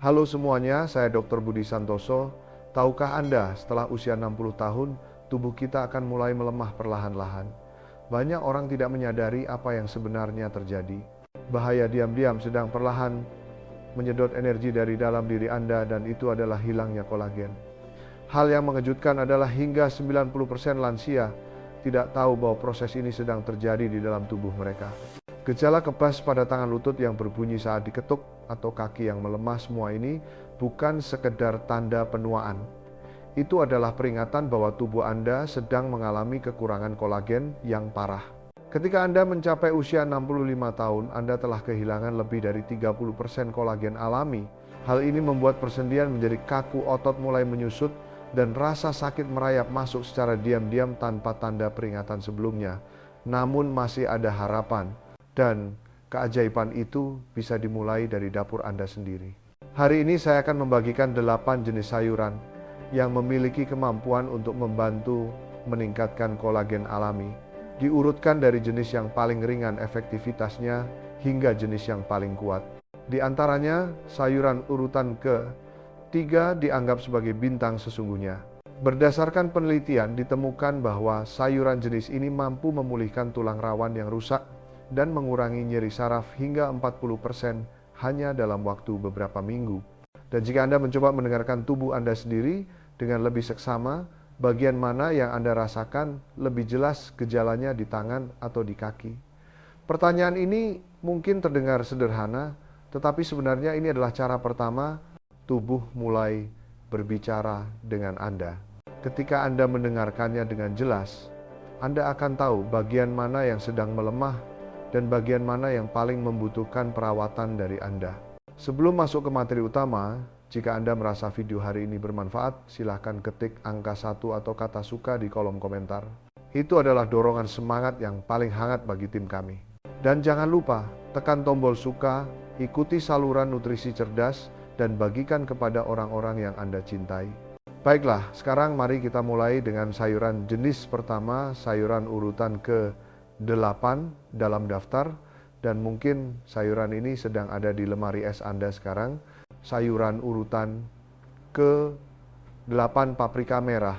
Halo semuanya, saya Dr. Budi Santoso. Tahukah Anda, setelah usia 60 tahun, tubuh kita akan mulai melemah perlahan-lahan. Banyak orang tidak menyadari apa yang sebenarnya terjadi. Bahaya diam-diam sedang perlahan menyedot energi dari dalam diri Anda dan itu adalah hilangnya kolagen. Hal yang mengejutkan adalah hingga 90% lansia tidak tahu bahwa proses ini sedang terjadi di dalam tubuh mereka. Gejala kebas pada tangan lutut yang berbunyi saat diketuk atau kaki yang melemah, semua ini bukan sekedar tanda penuaan. Itu adalah peringatan bahwa tubuh Anda sedang mengalami kekurangan kolagen yang parah. Ketika Anda mencapai usia 65 tahun, Anda telah kehilangan lebih dari 30% kolagen alami. Hal ini membuat persendian menjadi kaku, otot mulai menyusut, dan rasa sakit merayap masuk secara diam-diam tanpa tanda peringatan sebelumnya. Namun masih ada harapan. Dan keajaiban itu bisa dimulai dari dapur Anda sendiri. Hari ini saya akan membagikan 8 jenis sayuran yang memiliki kemampuan untuk membantu meningkatkan kolagen alami. Diurutkan dari jenis yang paling ringan efektivitasnya hingga jenis yang paling kuat. Di antaranya, sayuran urutan ke-3 dianggap sebagai bintang sesungguhnya. Berdasarkan penelitian, ditemukan bahwa sayuran jenis ini mampu memulihkan tulang rawan yang rusak dan mengurangi nyeri saraf hingga 40% hanya dalam waktu beberapa minggu. Dan jika Anda mencoba mendengarkan tubuh Anda sendiri dengan lebih seksama, bagian mana yang Anda rasakan lebih jelas gejalanya di tangan atau di kaki. Pertanyaan ini mungkin terdengar sederhana, tetapi sebenarnya ini adalah cara pertama tubuh mulai berbicara dengan Anda. Ketika Anda mendengarkannya dengan jelas, Anda akan tahu bagian mana yang sedang melemah dan bagian mana yang paling membutuhkan perawatan dari Anda. Sebelum masuk ke materi utama, jika Anda merasa video hari ini bermanfaat, silahkan ketik angka 1 atau kata suka di kolom komentar. Itu adalah dorongan semangat yang paling hangat bagi tim kami. Dan jangan lupa, tekan tombol suka, ikuti saluran nutrisi cerdas, dan bagikan kepada orang-orang yang Anda cintai. Baiklah, sekarang mari kita mulai dengan sayuran jenis pertama, sayuran urutan ke-8 dalam daftar, dan mungkin sayuran ini sedang ada di lemari es Anda sekarang. Sayuran urutan ke-8, paprika merah.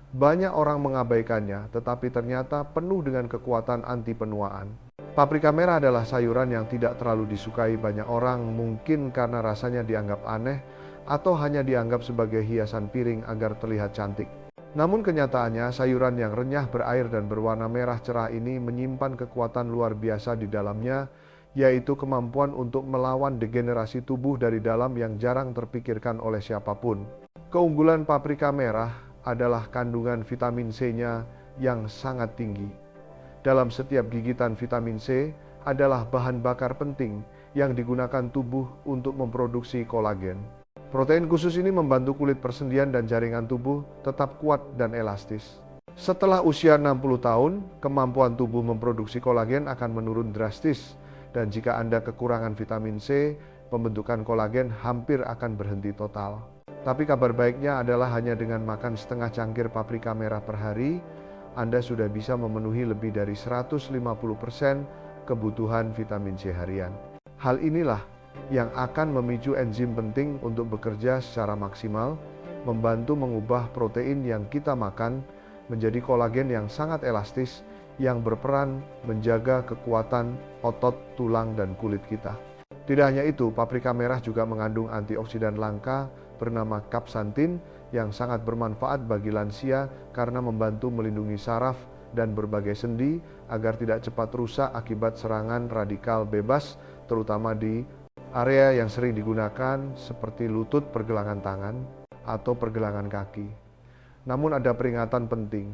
Banyak orang mengabaikannya, tetapi ternyata penuh dengan kekuatan anti penuaan. Paprika merah adalah sayuran yang tidak terlalu disukai banyak orang, mungkin karena rasanya dianggap aneh atau hanya dianggap sebagai hiasan piring agar terlihat cantik. Namun kenyataannya, sayuran yang renyah berair dan berwarna merah cerah ini menyimpan kekuatan luar biasa di dalamnya, yaitu kemampuan untuk melawan degenerasi tubuh dari dalam yang jarang terpikirkan oleh siapapun. Keunggulan paprika merah adalah kandungan vitamin C-nya yang sangat tinggi. Dalam setiap gigitan vitamin C adalah bahan bakar penting yang digunakan tubuh untuk memproduksi kolagen. Protein khusus ini membantu kulit persendian dan jaringan tubuh tetap kuat dan elastis. Setelah usia 60 tahun, kemampuan tubuh memproduksi kolagen akan menurun drastis. Dan jika Anda kekurangan vitamin C, pembentukan kolagen hampir akan berhenti total. Tapi kabar baiknya adalah hanya dengan makan setengah cangkir paprika merah per hari, Anda sudah bisa memenuhi lebih dari 150% kebutuhan vitamin C harian. Hal inilah yang akan memicu enzim penting untuk bekerja secara maksimal, membantu mengubah protein yang kita makan menjadi kolagen yang sangat elastis, yang berperan menjaga kekuatan otot, tulang, dan kulit kita. Tidak hanya itu, paprika merah juga mengandung antioksidan langka bernama kapsantin yang sangat bermanfaat bagi lansia karena membantu melindungi saraf dan berbagai sendi agar tidak cepat rusak akibat serangan radikal bebas, terutama di area yang sering digunakan seperti lutut, pergelangan tangan, atau pergelangan kaki. Namun ada peringatan penting.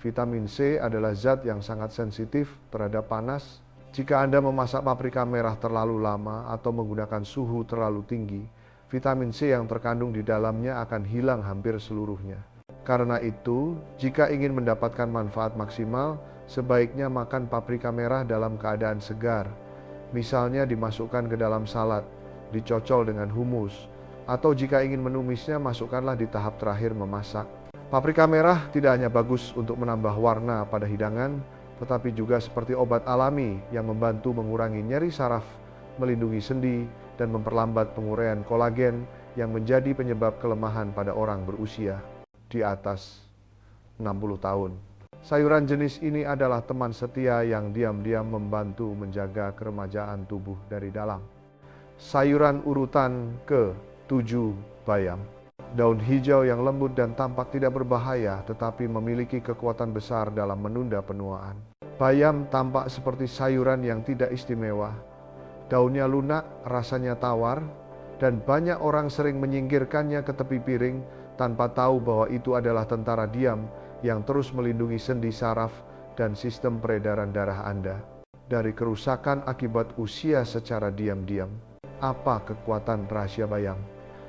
Vitamin C adalah zat yang sangat sensitif terhadap panas. Jika Anda memasak paprika merah terlalu lama atau menggunakan suhu terlalu tinggi, vitamin C yang terkandung di dalamnya akan hilang hampir seluruhnya. Karena itu, jika ingin mendapatkan manfaat maksimal, sebaiknya makan paprika merah dalam keadaan segar. Misalnya dimasukkan ke dalam salad, dicocol dengan humus, atau jika ingin menumisnya, masukkanlah di tahap terakhir memasak. Paprika merah tidak hanya bagus untuk menambah warna pada hidangan, tetapi juga seperti obat alami yang membantu mengurangi nyeri saraf, melindungi sendi, dan memperlambat penguraian kolagen yang menjadi penyebab kelemahan pada orang berusia di atas 60 tahun. Sayuran jenis ini adalah teman setia yang diam-diam membantu menjaga keremajaan tubuh dari dalam. Sayuran urutan ke-7, bayam. Daun hijau yang lembut dan tampak tidak berbahaya, tetapi memiliki kekuatan besar dalam menunda penuaan. Bayam tampak seperti sayuran yang tidak istimewa. Daunnya lunak, rasanya tawar, dan banyak orang sering menyingkirkannya ke tepi piring tanpa tahu bahwa itu adalah tentara diam yang terus melindungi sendi saraf dan sistem peredaran darah Anda dari kerusakan akibat usia secara diam-diam. Apa kekuatan rahasia bayam?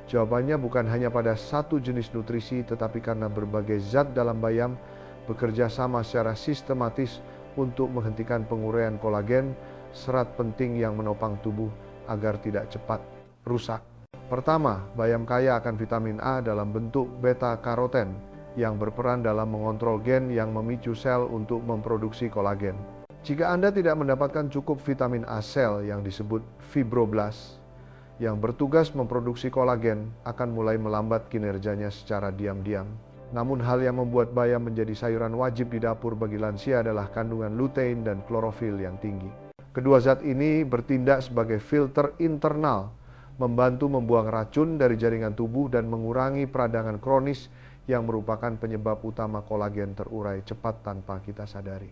Jawabannya bukan hanya pada satu jenis nutrisi, tetapi karena berbagai zat dalam bayam bekerja sama secara sistematis untuk menghentikan penguraian kolagen, serat penting yang menopang tubuh agar tidak cepat rusak. Pertama, bayam kaya akan vitamin A dalam bentuk beta-karoten yang berperan dalam mengontrol gen yang memicu sel untuk memproduksi kolagen. Jika Anda tidak mendapatkan cukup vitamin A, sel yang disebut fibroblast yang bertugas memproduksi kolagen akan mulai melambat kinerjanya secara diam-diam. Namun hal yang membuat bayam menjadi sayuran wajib di dapur bagi lansia adalah kandungan lutein dan klorofil yang tinggi. Kedua zat ini bertindak sebagai filter internal, membantu membuang racun dari jaringan tubuh dan mengurangi peradangan kronis yang merupakan penyebab utama kolagen terurai cepat tanpa kita sadari.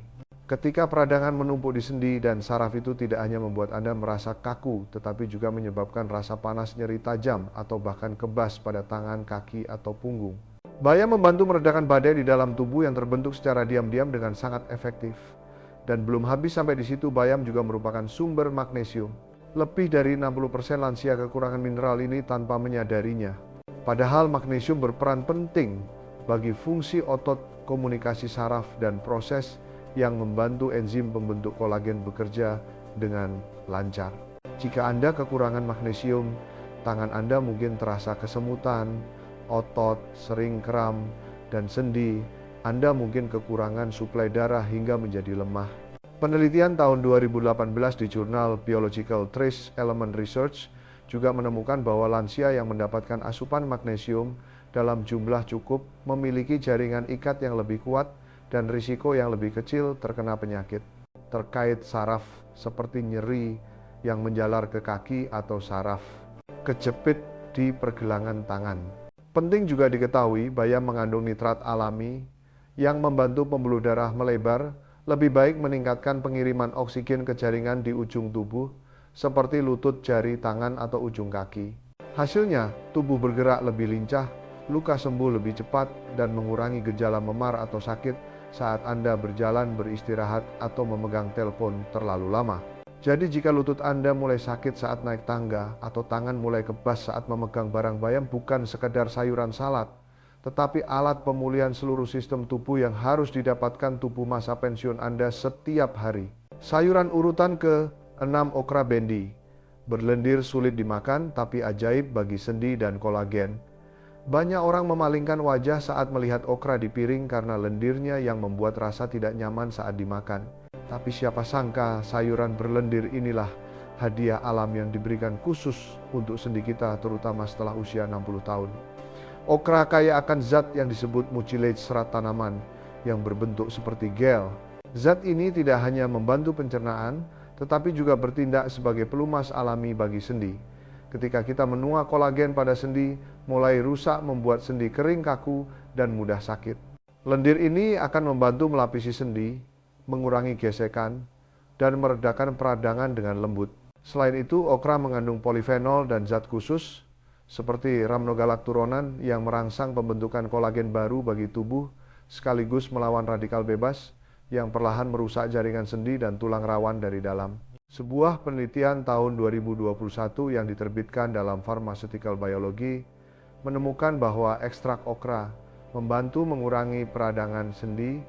Ketika peradangan menumpuk di sendi dan saraf, itu tidak hanya membuat Anda merasa kaku, tetapi juga menyebabkan rasa panas, nyeri tajam, atau bahkan kebas pada tangan, kaki, atau punggung. Bayam membantu meredakan badai di dalam tubuh yang terbentuk secara diam-diam dengan sangat efektif. Dan belum habis sampai di situ, bayam juga merupakan sumber magnesium. Lebih dari 60% lansia kekurangan mineral ini tanpa menyadarinya. Padahal magnesium berperan penting bagi fungsi otot, komunikasi saraf, dan proses yang membantu enzim pembentuk kolagen bekerja dengan lancar. Jika Anda kekurangan magnesium, tangan Anda mungkin terasa kesemutan, otot sering kram, dan sendi. Anda mungkin kekurangan suplai darah hingga menjadi lemah. Penelitian tahun 2018 di jurnal Biological Trace Element Research juga menemukan bahwa lansia yang mendapatkan asupan magnesium dalam jumlah cukup memiliki jaringan ikat yang lebih kuat dan risiko yang lebih kecil terkena penyakit terkait saraf seperti nyeri yang menjalar ke kaki atau saraf kejepit di pergelangan tangan. Penting juga diketahui, bayam mengandung nitrat alami yang membantu pembuluh darah melebar. Lebih baik meningkatkan pengiriman oksigen ke jaringan di ujung tubuh seperti lutut, jari, tangan, atau ujung kaki. Hasilnya, tubuh bergerak lebih lincah, luka sembuh lebih cepat, dan mengurangi gejala memar atau sakit saat Anda berjalan, beristirahat, atau memegang telepon terlalu lama. Jadi jika lutut Anda mulai sakit saat naik tangga, atau tangan mulai kebas saat memegang barang bayam, bukan sekedar sayuran salad, tetapi alat pemulihan seluruh sistem tubuh yang harus didapatkan tubuh masa pensiun Anda setiap hari. Sayuran urutan ke-6, okra bendi. Berlendir sulit dimakan, tapi ajaib bagi sendi dan kolagen. Banyak orang memalingkan wajah saat melihat okra di piring karena lendirnya yang membuat rasa tidak nyaman saat dimakan. Tapi siapa sangka sayuran berlendir inilah hadiah alam yang diberikan khusus untuk sendi kita, terutama setelah usia 60 tahun. Okra kaya akan zat yang disebut mucilage, serat tanaman yang berbentuk seperti gel. Zat ini tidak hanya membantu pencernaan, tetapi juga bertindak sebagai pelumas alami bagi sendi. Ketika kita menua kolagen pada sendi, mulai rusak membuat sendi kering, kaku, dan mudah sakit. Lendir ini akan membantu melapisi sendi, mengurangi gesekan, dan meredakan peradangan dengan lembut. Selain itu, okra mengandung polifenol dan zat khusus seperti rhamnogalacturonan yang merangsang pembentukan kolagen baru bagi tubuh sekaligus melawan radikal bebas yang perlahan merusak jaringan sendi dan tulang rawan dari dalam. Sebuah penelitian tahun 2021 yang diterbitkan dalam Pharmaceutical Biology menemukan bahwa ekstrak okra membantu mengurangi peradangan sendi,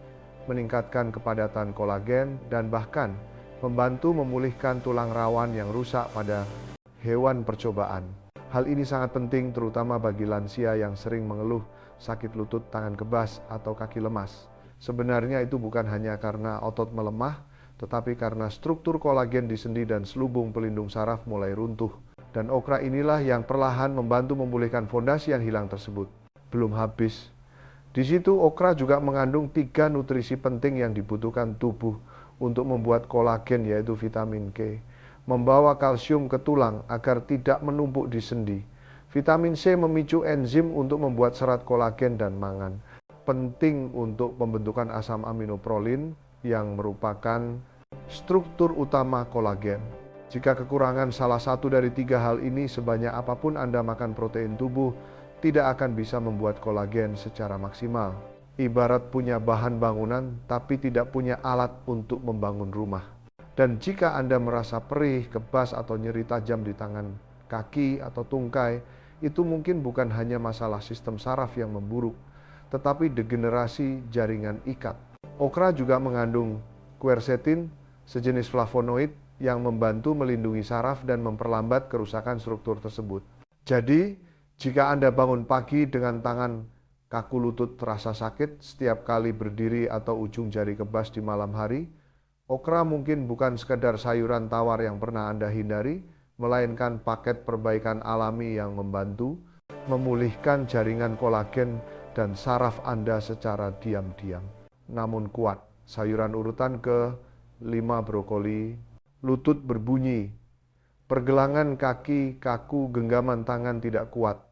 meningkatkan kepadatan kolagen, dan bahkan membantu memulihkan tulang rawan yang rusak pada hewan percobaan. Hal ini sangat penting terutama bagi lansia yang sering mengeluh sakit lutut, tangan kebas, atau kaki lemas. Sebenarnya itu bukan hanya karena otot melemah, tetapi karena struktur kolagen di sendi dan selubung pelindung saraf mulai runtuh. Dan okra inilah yang perlahan membantu memulihkan fondasi yang hilang tersebut. Belum habis. Di situ okra juga mengandung 3 nutrisi penting yang dibutuhkan tubuh untuk membuat kolagen, yaitu vitamin K. Membawa kalsium ke tulang agar tidak menumpuk di sendi. Vitamin C memicu enzim untuk membuat serat kolagen dan mangan. Penting untuk pembentukan asam aminoprolin yang merupakan struktur utama kolagen. Jika kekurangan salah satu dari 3 hal ini, sebanyak apapun Anda makan protein tubuh, tidak akan bisa membuat kolagen secara maksimal. Ibarat punya bahan bangunan, tapi tidak punya alat untuk membangun rumah. Dan jika Anda merasa perih, kebas, atau nyeri tajam di tangan, kaki, atau tungkai, itu mungkin bukan hanya masalah sistem saraf yang memburuk, tetapi degenerasi jaringan ikat. Okra juga mengandung quercetin, sejenis flavonoid yang membantu melindungi saraf dan memperlambat kerusakan struktur tersebut. Jadi, jika Anda bangun pagi dengan tangan kaku lutut terasa sakit setiap kali berdiri atau ujung jari kebas di malam hari, okra mungkin bukan sekedar sayuran tawar yang pernah Anda hindari, melainkan paket perbaikan alami yang membantu memulihkan jaringan kolagen dan saraf Anda secara diam-diam. Namun kuat. Sayuran urutan ke-5 brokoli. Lutut berbunyi. Pergelangan kaki kaku, genggaman tangan tidak kuat.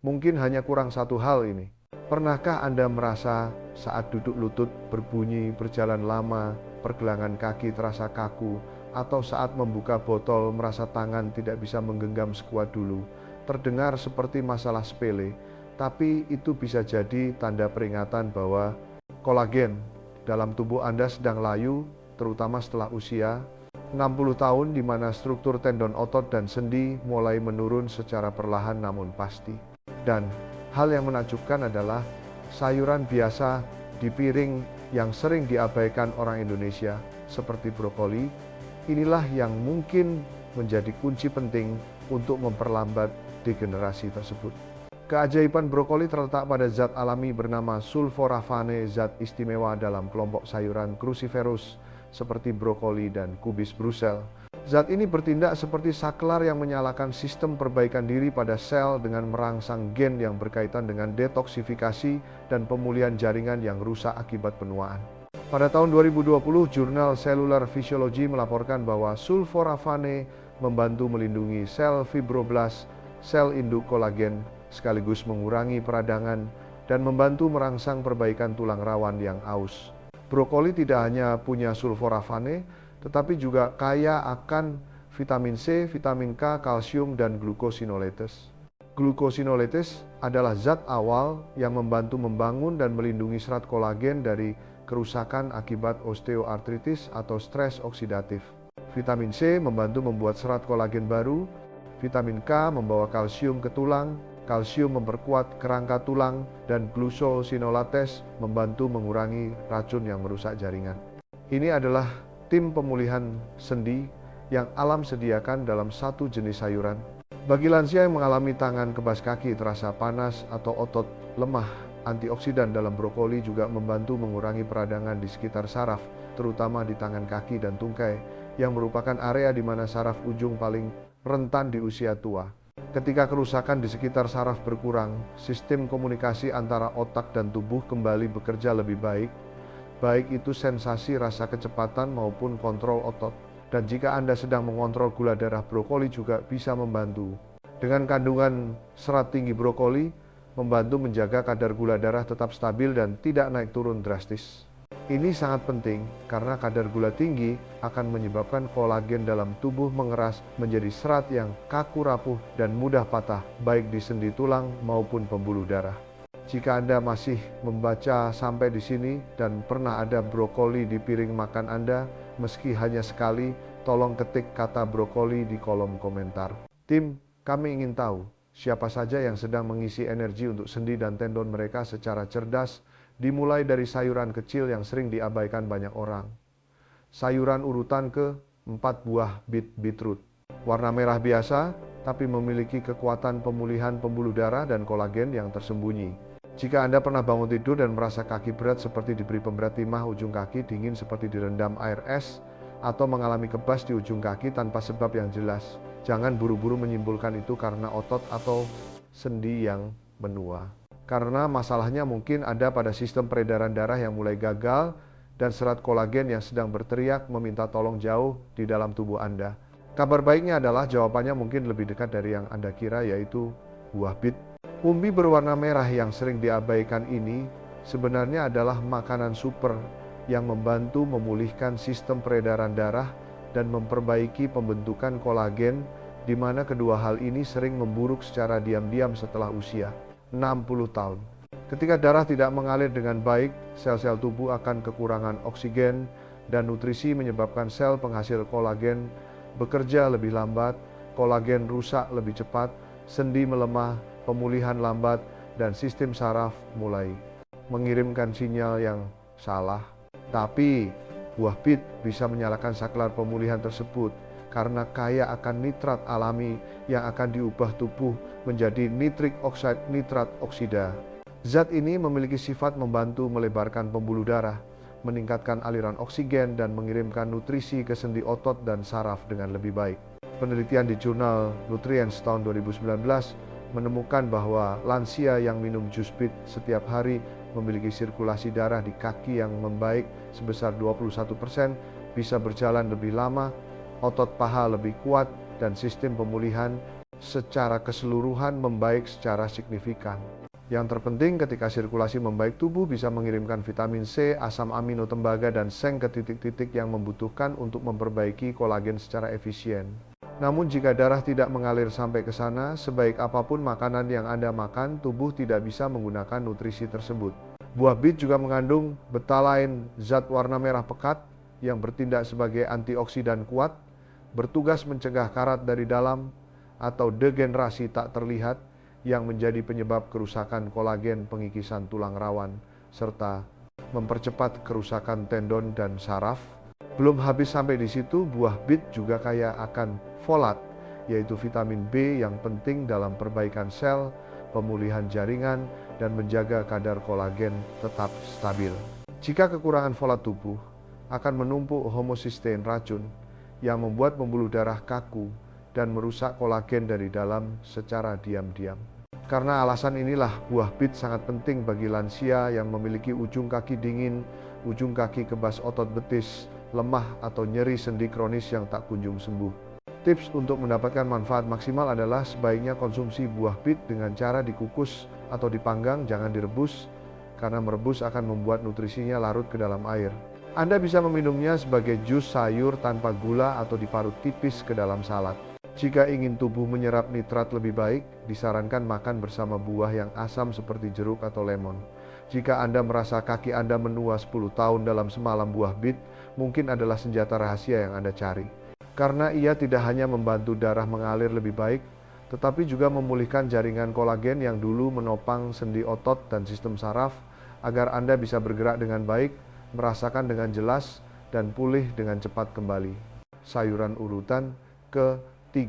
Mungkin hanya kurang satu hal ini. Pernahkah Anda merasa saat duduk lutut berbunyi, berjalan lama, pergelangan kaki terasa kaku, atau saat membuka botol merasa tangan tidak bisa menggenggam sekuat dulu? Terdengar seperti masalah sepele, tapi itu bisa jadi tanda peringatan bahwa kolagen dalam tubuh Anda sedang layu, terutama setelah usia 60 tahun, di mana struktur tendon otot dan sendi mulai menurun secara perlahan namun pasti. Dan hal yang menakjubkan adalah sayuran biasa di piring yang sering diabaikan orang Indonesia seperti brokoli, inilah yang mungkin menjadi kunci penting untuk memperlambat degenerasi tersebut. Keajaiban brokoli terletak pada zat alami bernama sulforafane, zat istimewa dalam kelompok sayuran cruciferous seperti brokoli dan kubis Brussels. Zat ini bertindak seperti saklar yang menyalakan sistem perbaikan diri pada sel dengan merangsang gen yang berkaitan dengan detoksifikasi dan pemulihan jaringan yang rusak akibat penuaan. Pada tahun 2020, jurnal Cellular Physiology melaporkan bahwa sulforafane membantu melindungi sel fibroblast, sel induk kolagen, sekaligus mengurangi peradangan dan membantu merangsang perbaikan tulang rawan yang aus. Brokoli tidak hanya punya sulforafane, tetapi juga kaya akan vitamin C, vitamin K, kalsium, dan glukosinoletes. Glukosinoletes adalah zat awal yang membantu membangun dan melindungi serat kolagen dari kerusakan akibat osteoartritis atau stres oksidatif. Vitamin C membantu membuat serat kolagen baru, vitamin K membawa kalsium ke tulang, kalsium memperkuat kerangka tulang, dan glucosinolates membantu mengurangi racun yang merusak jaringan. Ini adalah tim pemulihan sendi yang alam sediakan dalam satu jenis sayuran. Bagi lansia yang mengalami tangan kebas kaki terasa panas atau otot lemah, antioksidan dalam brokoli juga membantu mengurangi peradangan di sekitar saraf, terutama di tangan kaki dan tungkai, yang merupakan area di mana saraf ujung paling rentan di usia tua. Ketika kerusakan di sekitar saraf berkurang, sistem komunikasi antara otak dan tubuh kembali bekerja lebih baik, baik itu sensasi rasa kecepatan maupun kontrol otot. Dan jika Anda sedang mengontrol gula darah, brokoli juga bisa membantu. Dengan kandungan serat tinggi brokoli, membantu menjaga kadar gula darah tetap stabil dan tidak naik turun drastis. Ini sangat penting karena kadar gula tinggi akan menyebabkan kolagen dalam tubuh mengeras menjadi serat yang kaku rapuh dan mudah patah, baik di sendi tulang maupun pembuluh darah. Jika Anda masih membaca sampai di sini dan pernah ada brokoli di piring makan Anda, meski hanya sekali, tolong ketik kata brokoli di kolom komentar. Tim, kami ingin tahu siapa saja yang sedang mengisi energi untuk sendi dan tendon mereka secara cerdas, dimulai dari sayuran kecil yang sering diabaikan banyak orang. Sayuran urutan ke-4 buah beetroot. Warna merah biasa, tapi memiliki kekuatan pemulihan pembuluh darah dan kolagen yang tersembunyi. Jika Anda pernah bangun tidur dan merasa kaki berat seperti diberi pemberat timah, ujung kaki dingin seperti direndam air es, atau mengalami kebas di ujung kaki tanpa sebab yang jelas, Jangan buru-buru menyimpulkan itu karena otot atau sendi yang menua. Karena masalahnya mungkin ada pada sistem peredaran darah yang mulai gagal dan serat kolagen yang sedang berteriak meminta tolong jauh di dalam tubuh Anda. Kabar baiknya adalah jawabannya mungkin lebih dekat dari yang Anda kira, yaitu buah bit. Umbi berwarna merah yang sering diabaikan ini sebenarnya adalah makanan super yang membantu memulihkan sistem peredaran darah dan memperbaiki pembentukan kolagen, di mana kedua hal ini sering memburuk secara diam-diam setelah usia 60 tahun. Ketika darah tidak mengalir dengan baik, sel-sel tubuh akan kekurangan oksigen dan nutrisi menyebabkan sel penghasil kolagen bekerja lebih lambat, kolagen rusak lebih cepat, sendi melemah, pemulihan lambat, dan sistem saraf mulai mengirimkan sinyal yang salah. Tapi buah bit bisa menyalakan saklar pemulihan tersebut karena kaya akan nitrat alami yang akan diubah tubuh menjadi nitric oxide nitrat oksida. Zat ini memiliki sifat membantu melebarkan pembuluh darah, meningkatkan aliran oksigen, dan mengirimkan nutrisi ke sendi otot dan saraf dengan lebih baik. Penelitian di jurnal Nutrients tahun 2019 menemukan bahwa lansia yang minum jus bit setiap hari memiliki sirkulasi darah di kaki yang membaik sebesar 21%, bisa berjalan lebih lama, otot paha lebih kuat, dan sistem pemulihan secara keseluruhan membaik secara signifikan. Yang terpenting, ketika sirkulasi membaik, tubuh bisa mengirimkan vitamin C, asam amino tembaga, dan seng ke titik-titik yang membutuhkan untuk memperbaiki kolagen secara efisien. Namun jika darah tidak mengalir sampai ke sana, sebaik apapun makanan yang Anda makan, tubuh tidak bisa menggunakan nutrisi tersebut. Buah bit juga mengandung betalain, zat warna merah pekat yang bertindak sebagai antioksidan kuat, bertugas mencegah karat dari dalam atau degenerasi tak terlihat yang menjadi penyebab kerusakan kolagen, pengikisan tulang rawan, serta mempercepat kerusakan tendon dan saraf. Belum habis sampai di situ, buah bit juga kaya akan folat, yaitu vitamin B yang penting dalam perbaikan sel, pemulihan jaringan, dan menjaga kadar kolagen tetap stabil. Jika kekurangan folat, tubuh akan menumpuk homosistein, racun yang membuat pembuluh darah kaku dan merusak kolagen dari dalam secara diam-diam. Karena alasan inilah buah bit sangat penting bagi lansia yang memiliki ujung kaki dingin, ujung kaki kebas otot betis, lemah, atau nyeri sendi kronis yang tak kunjung sembuh. Tips untuk mendapatkan manfaat maksimal adalah sebaiknya konsumsi buah bit dengan cara dikukus atau dipanggang, jangan direbus, karena merebus akan membuat nutrisinya larut ke dalam air. Anda bisa meminumnya sebagai jus sayur tanpa gula atau diparut tipis ke dalam salad. Jika ingin tubuh menyerap nitrat lebih baik, disarankan makan bersama buah yang asam seperti jeruk atau lemon. Jika Anda merasa kaki Anda menua 10 tahun dalam semalam, buah bit mungkin adalah senjata rahasia yang Anda cari. Karena ia tidak hanya membantu darah mengalir lebih baik, tetapi juga memulihkan jaringan kolagen yang dulu menopang sendi otot dan sistem saraf, agar Anda bisa bergerak dengan baik, merasakan dengan jelas, dan pulih dengan cepat kembali. Sayuran urutan ke-3,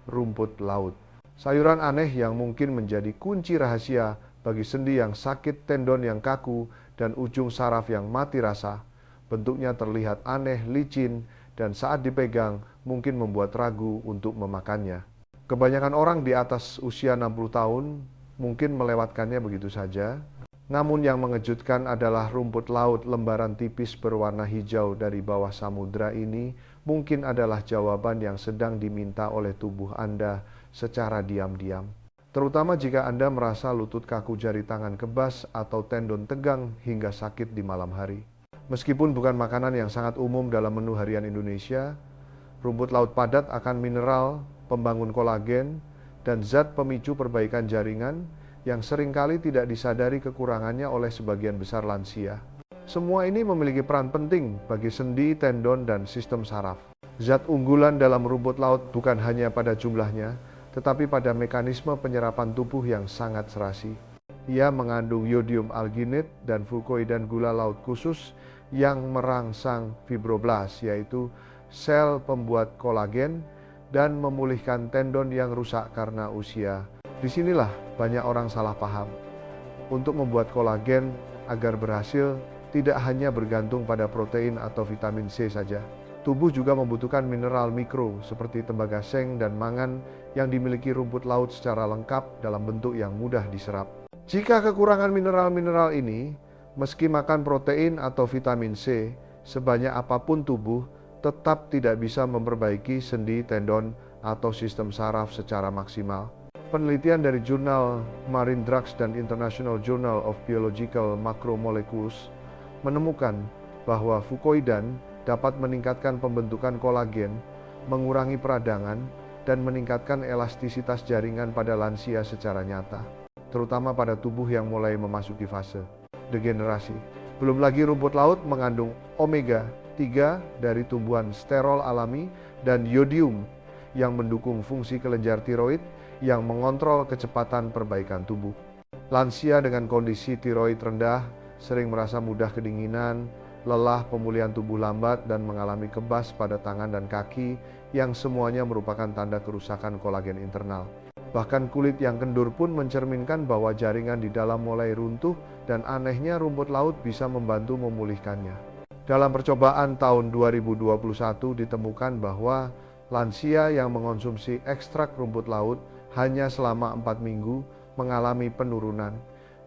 rumput laut. Sayuran aneh yang mungkin menjadi kunci rahasia bagi sendi yang sakit, tendon yang kaku, dan ujung saraf yang mati rasa. Bentuknya terlihat aneh, licin, dan saat dipegang mungkin membuat ragu untuk memakannya. Kebanyakan orang di atas usia 60 tahun mungkin melewatkannya begitu saja. Namun yang mengejutkan adalah rumput laut lembaran tipis berwarna hijau dari bawah samudra ini mungkin adalah jawaban yang sedang diminta oleh tubuh Anda secara diam-diam. Terutama jika Anda merasa lutut kaku, jari tangan kebas, atau tendon tegang hingga sakit di malam hari. Meskipun bukan makanan yang sangat umum dalam menu harian Indonesia, rumput laut padat akan mineral, pembangun kolagen, dan zat pemicu perbaikan jaringan yang seringkali tidak disadari kekurangannya oleh sebagian besar lansia. Semua ini memiliki peran penting bagi sendi, tendon, dan sistem saraf. Zat unggulan dalam rumput laut bukan hanya pada jumlahnya, tetapi pada mekanisme penyerapan tubuh yang sangat serasi. Ia mengandung yodium alginate dan fukoidan gula laut khusus yang merangsang fibroblas, yaitu sel pembuat kolagen, dan memulihkan tendon yang rusak karena usia. Disinilah banyak orang salah paham. Untuk membuat kolagen agar berhasil, tidak hanya bergantung pada protein atau vitamin C saja. Tubuh juga membutuhkan mineral mikro seperti tembaga seng dan mangan yang dimiliki rumput laut secara lengkap dalam bentuk yang mudah diserap. Jika kekurangan mineral-mineral ini, meski makan protein atau vitamin C, sebanyak apapun tubuh tetap tidak bisa memperbaiki sendi, tendon, atau sistem saraf secara maksimal. Penelitian dari jurnal Marine Drugs dan International Journal of Biological Macromolecules menemukan bahwa fukoidan dapat meningkatkan pembentukan kolagen, mengurangi peradangan, dan meningkatkan elastisitas jaringan pada lansia secara nyata, terutama pada tubuh yang mulai memasuki fase degenerasi. Belum lagi rumput laut mengandung omega 3 dari tumbuhan sterol alami dan yodium yang mendukung fungsi kelenjar tiroid yang mengontrol kecepatan perbaikan tubuh. Lansia dengan kondisi tiroid rendah sering merasa mudah kedinginan, lelah, pemulihan tubuh lambat, dan mengalami kebas pada tangan dan kaki yang semuanya merupakan tanda kerusakan kolagen internal. Bahkan kulit yang kendur pun mencerminkan bahwa jaringan di dalam mulai runtuh dan anehnya rumput laut bisa membantu memulihkannya. Dalam percobaan tahun 2021 ditemukan bahwa lansia yang mengonsumsi ekstrak rumput laut hanya selama 4 minggu mengalami penurunan.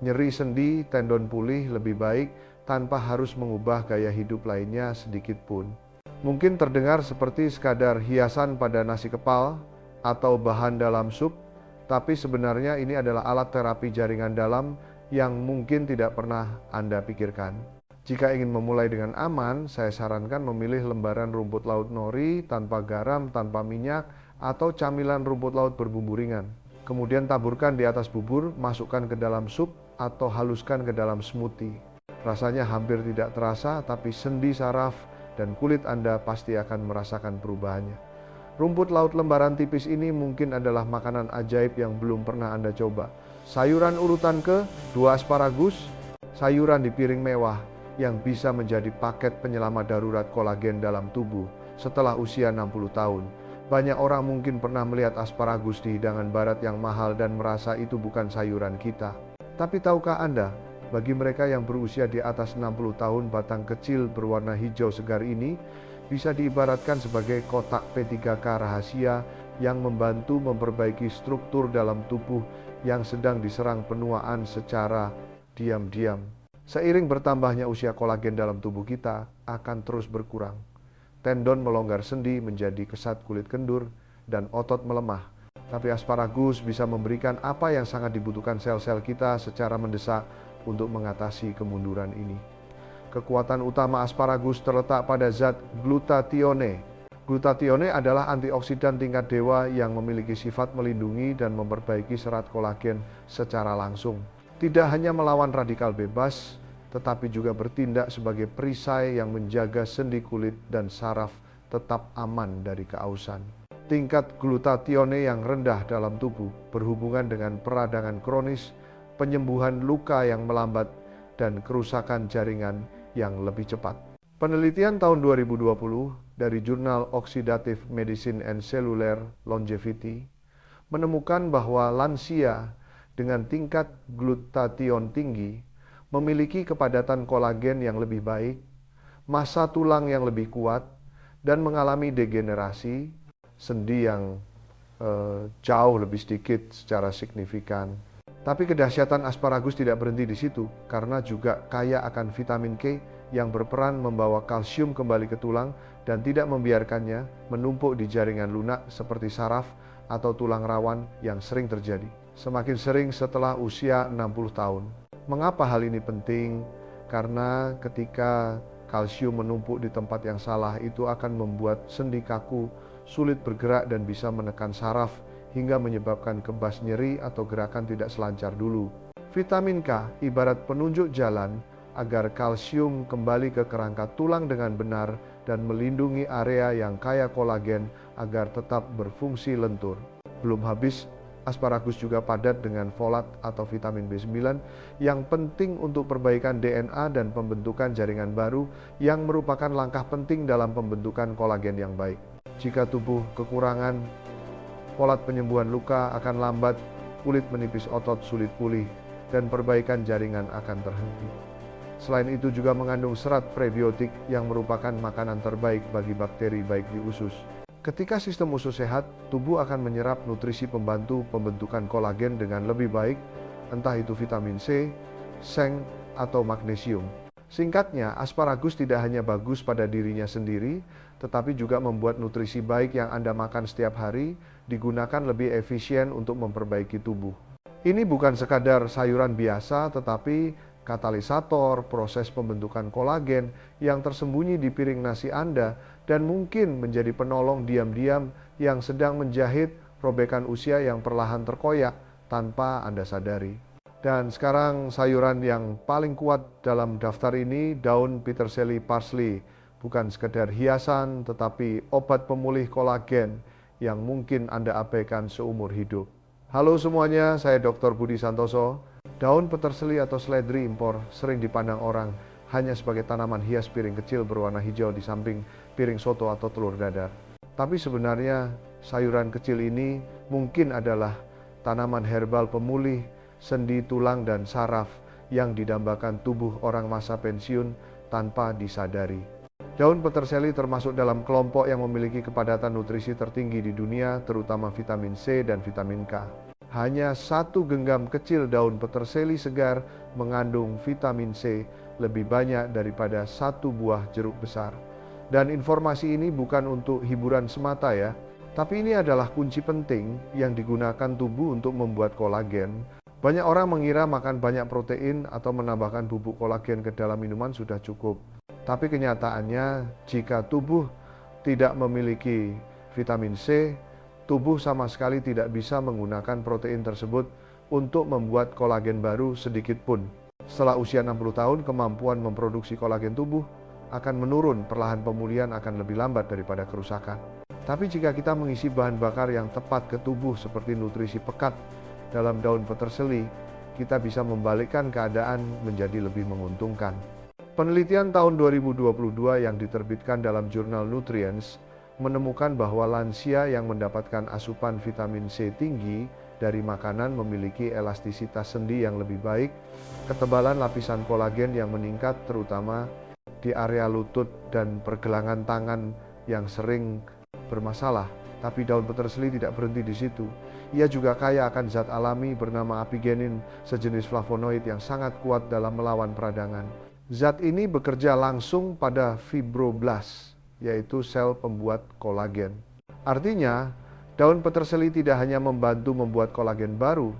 Nyeri sendi, tendon pulih lebih baik tanpa harus mengubah gaya hidup lainnya sedikit pun. Mungkin terdengar seperti sekadar hiasan pada nasi kepal atau bahan dalam sup, tapi sebenarnya ini adalah alat terapi jaringan dalam yang mungkin tidak pernah Anda pikirkan. Jika ingin memulai dengan aman, saya sarankan memilih lembaran rumput laut nori tanpa garam, tanpa minyak, atau camilan rumput laut berbumbu ringan. Kemudian taburkan di atas bubur, masukkan ke dalam sup, atau haluskan ke dalam smoothie. Rasanya hampir tidak terasa, tapi sendi, saraf, dan kulit Anda pasti akan merasakan perubahannya. Rumput laut lembaran tipis ini mungkin adalah makanan ajaib yang belum pernah Anda coba. Sayuran urutan ke-2 asparagus, sayuran di piring mewah yang bisa menjadi paket penyelamat darurat kolagen dalam tubuh setelah usia 60 tahun. Banyak orang mungkin pernah melihat asparagus di hidangan barat yang mahal dan merasa itu bukan sayuran kita. Tapi tahukah Anda, bagi mereka yang berusia di atas 60 tahun, batang kecil berwarna hijau segar ini bisa diibaratkan sebagai kotak P3K rahasia yang membantu memperbaiki struktur dalam tubuh yang sedang diserang penuaan secara diam-diam. Seiring bertambahnya usia kolagen dalam tubuh kita akan terus berkurang. Tendon melonggar sendi menjadi kesat kulit kendur dan otot melemah. Tapi asparagus bisa memberikan apa yang sangat dibutuhkan sel-sel kita secara mendesak untuk mengatasi kemunduran ini. Kekuatan utama asparagus terletak pada zat glutathione. Glutathione adalah antioksidan tingkat dewa yang memiliki sifat melindungi dan memperbaiki serat kolagen secara langsung. Tidak hanya melawan radikal bebas, tetapi juga bertindak sebagai perisai yang menjaga sendi kulit dan saraf tetap aman dari keausan. Tingkat glutathione yang rendah dalam tubuh berhubungan dengan peradangan kronis, penyembuhan luka yang melambat, dan kerusakan jaringan yang lebih cepat. Penelitian tahun 2020 dari jurnal Oxidative Medicine and Cellular Longevity menemukan bahwa lansia dengan tingkat glutathione tinggi memiliki kepadatan kolagen yang lebih baik, massa tulang yang lebih kuat, dan mengalami degenerasi, sendi yang jauh lebih sedikit secara signifikan. Tapi kedahsyatan asparagus tidak berhenti di situ, karena juga kaya akan vitamin K yang berperan membawa kalsium kembali ke tulang dan tidak membiarkannya menumpuk di jaringan lunak seperti saraf atau tulang rawan yang sering terjadi. Semakin sering setelah usia 60 tahun. Mengapa hal ini penting? Karena ketika kalsium menumpuk di tempat yang salah, itu akan membuat sendi kaku, sulit bergerak dan bisa menekan saraf hingga menyebabkan kebas, nyeri, atau gerakan tidak selancar dulu. Vitamin K ibarat penunjuk jalan agar kalsium kembali ke kerangka tulang dengan benar dan melindungi area yang kaya kolagen agar tetap berfungsi lentur. Belum habis, asparagus juga padat dengan folat atau vitamin B9 yang penting untuk perbaikan DNA dan pembentukan jaringan baru yang merupakan langkah penting dalam pembentukan kolagen yang baik. Jika tubuh kekurangan folat, penyembuhan luka akan lambat, kulit menipis, otot sulit pulih, dan perbaikan jaringan akan terhenti. Selain itu juga mengandung serat prebiotik yang merupakan makanan terbaik bagi bakteri baik di usus. Ketika sistem usus sehat, tubuh akan menyerap nutrisi pembantu pembentukan kolagen dengan lebih baik, entah itu vitamin C, seng, atau magnesium. Singkatnya, asparagus tidak hanya bagus pada dirinya sendiri, tetapi juga membuat nutrisi baik yang Anda makan setiap hari digunakan lebih efisien untuk memperbaiki tubuh. Ini bukan sekadar sayuran biasa, tetapi katalisator proses pembentukan kolagen yang tersembunyi di piring nasi Anda dan mungkin menjadi penolong diam-diam yang sedang menjahit robekan usia yang perlahan terkoyak tanpa Anda sadari. Dan sekarang sayuran yang paling kuat dalam daftar ini daun peterseli parsley. Bukan sekedar hiasan tetapi obat pemulih kolagen yang mungkin Anda abaikan seumur hidup. Halo semuanya, saya Dr. Budi Santoso. Daun peterseli atau seledri impor sering dipandang orang hanya sebagai tanaman hias piring kecil berwarna hijau di samping piring soto atau telur dadar. Tapi sebenarnya sayuran kecil ini mungkin adalah tanaman herbal pemulih sendi, tulang, dan saraf yang didambakan tubuh orang masa pensiun tanpa disadari. Daun peterseli termasuk dalam kelompok yang memiliki kepadatan nutrisi tertinggi di dunia, terutama vitamin C dan vitamin K. Hanya satu genggam kecil daun peterseli segar mengandung vitamin C lebih banyak daripada satu buah jeruk besar. Dan informasi ini bukan untuk hiburan semata ya, tapi ini adalah kunci penting yang digunakan tubuh untuk membuat kolagen. Banyak orang mengira makan banyak protein atau menambahkan bubuk kolagen ke dalam minuman sudah cukup. Tapi kenyataannya, jika tubuh tidak memiliki vitamin C, tubuh sama sekali tidak bisa menggunakan protein tersebut untuk membuat kolagen baru sedikit pun. Setelah usia 60 tahun, kemampuan memproduksi kolagen tubuh akan menurun, perlahan pemulihan akan lebih lambat daripada kerusakan. Tapi jika kita mengisi bahan bakar yang tepat ke tubuh seperti nutrisi pekat dalam daun peterseli, kita bisa membalikkan keadaan menjadi lebih menguntungkan. Penelitian tahun 2022 yang diterbitkan dalam jurnal Nutrients menemukan bahwa lansia yang mendapatkan asupan vitamin C tinggi dari makanan memiliki elastisitas sendi yang lebih baik, ketebalan lapisan kolagen yang meningkat terutama di area lutut dan pergelangan tangan yang sering bermasalah. Tapi daun peterseli tidak berhenti di situ. Ia juga kaya akan zat alami bernama apigenin, sejenis flavonoid yang sangat kuat dalam melawan peradangan. Zat ini bekerja langsung pada fibroblast, yaitu sel pembuat kolagen. Artinya, daun peterseli tidak hanya membantu membuat kolagen baru,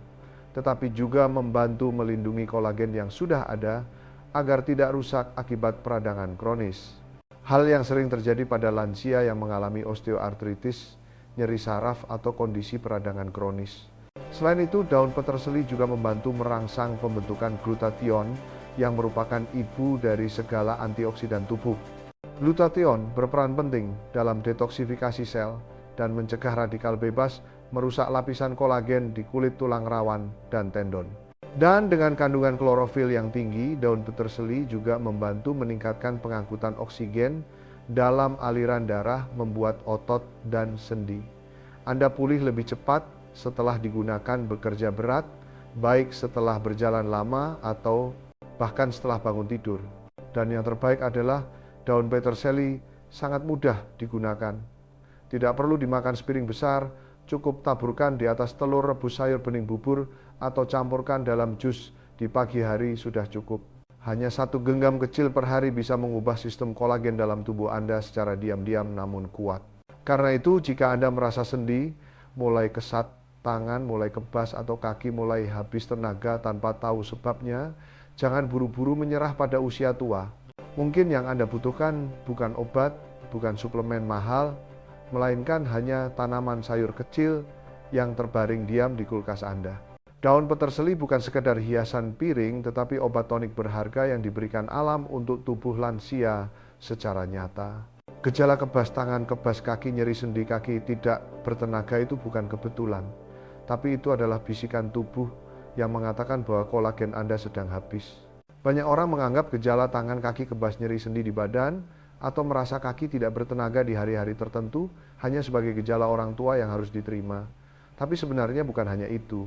tetapi juga membantu melindungi kolagen yang sudah ada agar tidak rusak akibat peradangan kronis. Hal yang sering terjadi pada lansia yang mengalami osteoartritis, nyeri saraf, atau kondisi peradangan kronis. Selain itu, daun peterseli juga membantu merangsang pembentukan glutathione yang merupakan ibu dari segala antioksidan tubuh. Glutathione berperan penting dalam detoksifikasi sel dan mencegah radikal bebas merusak lapisan kolagen di kulit tulang rawan dan tendon. Dan dengan kandungan klorofil yang tinggi, daun peterseli juga membantu meningkatkan pengangkutan oksigen dalam aliran darah, membuat otot dan sendi Anda pulih lebih cepat setelah digunakan bekerja berat, baik setelah berjalan lama atau bahkan setelah bangun tidur. Dan yang terbaik adalah daun peterseli sangat mudah digunakan. Tidak perlu dimakan sepiring besar, cukup taburkan di atas telur rebus sayur bening bubur atau campurkan dalam jus di pagi hari sudah cukup. Hanya satu genggam kecil per hari bisa mengubah sistem kolagen dalam tubuh Anda secara diam-diam namun kuat. Karena itu, jika Anda merasa sendi, mulai kesat tangan, mulai kebas, atau kaki mulai habis tenaga tanpa tahu sebabnya, jangan buru-buru menyerah pada usia tua. Mungkin yang Anda butuhkan bukan obat, bukan suplemen mahal, melainkan hanya tanaman sayur kecil yang terbaring diam di kulkas Anda. Daun peterseli bukan sekedar hiasan piring, tetapi obat tonik berharga yang diberikan alam untuk tubuh lansia secara nyata. Gejala kebas tangan, kebas kaki, nyeri sendi kaki tidak bertenaga itu bukan kebetulan, tapi itu adalah bisikan tubuh yang mengatakan bahwa kolagen Anda sedang habis. Banyak orang menganggap gejala tangan, kaki, kebas, nyeri sendi di badan atau merasa kaki tidak bertenaga di hari-hari tertentu hanya sebagai gejala orang tua yang harus diterima. Tapi sebenarnya bukan hanya itu.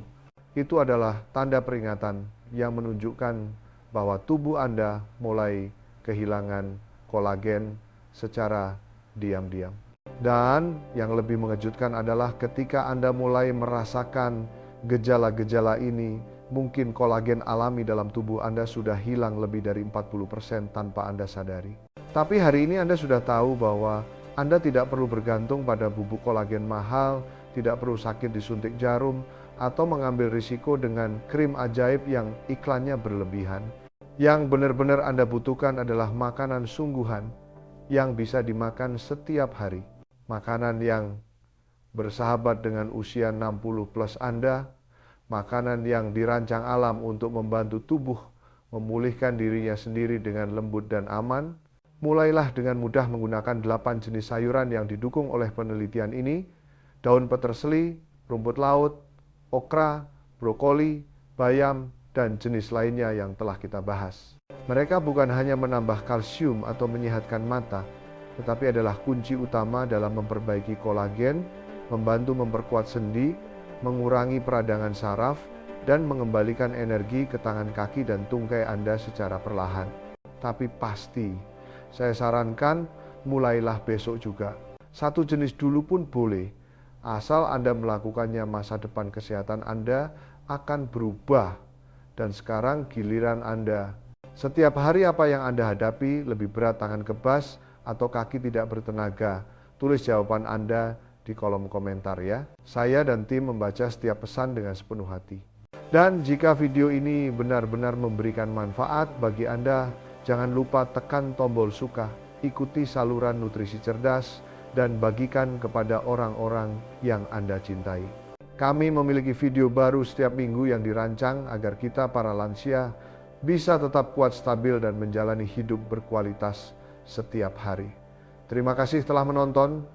Itu adalah tanda peringatan yang menunjukkan bahwa tubuh Anda mulai kehilangan kolagen secara diam-diam. Dan yang lebih mengejutkan adalah ketika Anda mulai merasakan gejala-gejala ini, mungkin kolagen alami dalam tubuh Anda sudah hilang lebih dari 40% tanpa Anda sadari. Tapi hari ini Anda sudah tahu bahwa Anda tidak perlu bergantung pada bubuk kolagen mahal, tidak perlu sakit disuntik jarum, atau mengambil risiko dengan krim ajaib yang iklannya berlebihan. Yang benar-benar Anda butuhkan adalah makanan sungguhan yang bisa dimakan setiap hari. Makanan yang bersahabat dengan usia 60 plus Anda, makanan yang dirancang alam untuk membantu tubuh memulihkan dirinya sendiri dengan lembut dan aman. Mulailah dengan mudah menggunakan 8 jenis sayuran yang didukung oleh penelitian ini: daun peterseli, rumput laut, okra, brokoli, bayam, dan jenis lainnya yang telah kita bahas. Mereka bukan hanya menambah kalsium atau menyehatkan mata, tetapi adalah kunci utama dalam memperbaiki kolagen, membantu memperkuat sendi, mengurangi peradangan saraf, dan mengembalikan energi ke tangan kaki dan tungkai Anda secara perlahan. Tapi pasti, saya sarankan mulailah besok juga. Satu jenis dulu pun boleh, asal Anda melakukannya, masa depan kesehatan Anda akan berubah. Dan sekarang giliran Anda. Setiap hari apa yang Anda hadapi, lebih berat tangan kebas atau kaki tidak bertenaga? Tulis jawaban Anda di kolom komentar ya. Saya dan tim membaca setiap pesan dengan sepenuh hati. Dan jika video ini benar-benar memberikan manfaat bagi Anda, jangan lupa tekan tombol suka, ikuti saluran nutrisi cerdas, dan bagikan kepada orang-orang yang Anda cintai. Kami memiliki video baru setiap minggu yang dirancang agar kita para lansia bisa tetap kuat, stabil, dan menjalani hidup berkualitas setiap hari. Terima kasih telah menonton.